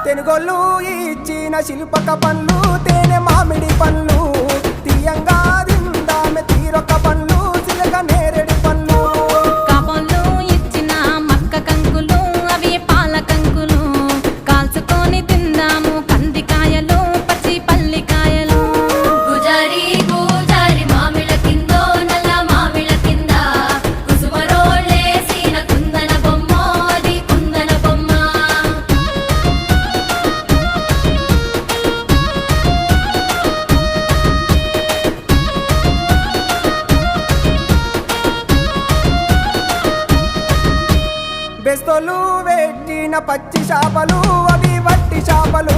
తెనుగోళ్ళు ఇచ్చిన శిల్పక పండ్లు తేనె మామిడి పండ్లు తీయంగా తిందామె తీరొక్క పండ్లు చిలక నేరేడి పండ్లు కాబోళ్ళు ఇచ్చిన మక్క కంకులు అవి పాల కంకులు కాల్చుకొని తిందాము కందికాయలు పచ్చి పల్లికాయలు గుజారి గుజారి మామిళ్ళ కిందో నల్ల మామిళ్ళ కింద కుసుమరోళ్ళేసిన కుందన బొమ్మ అది కుందన బొమ్మ బెస్తోలు పెట్టిన పచ్చి చేపలు అవి వట్టి చేపలు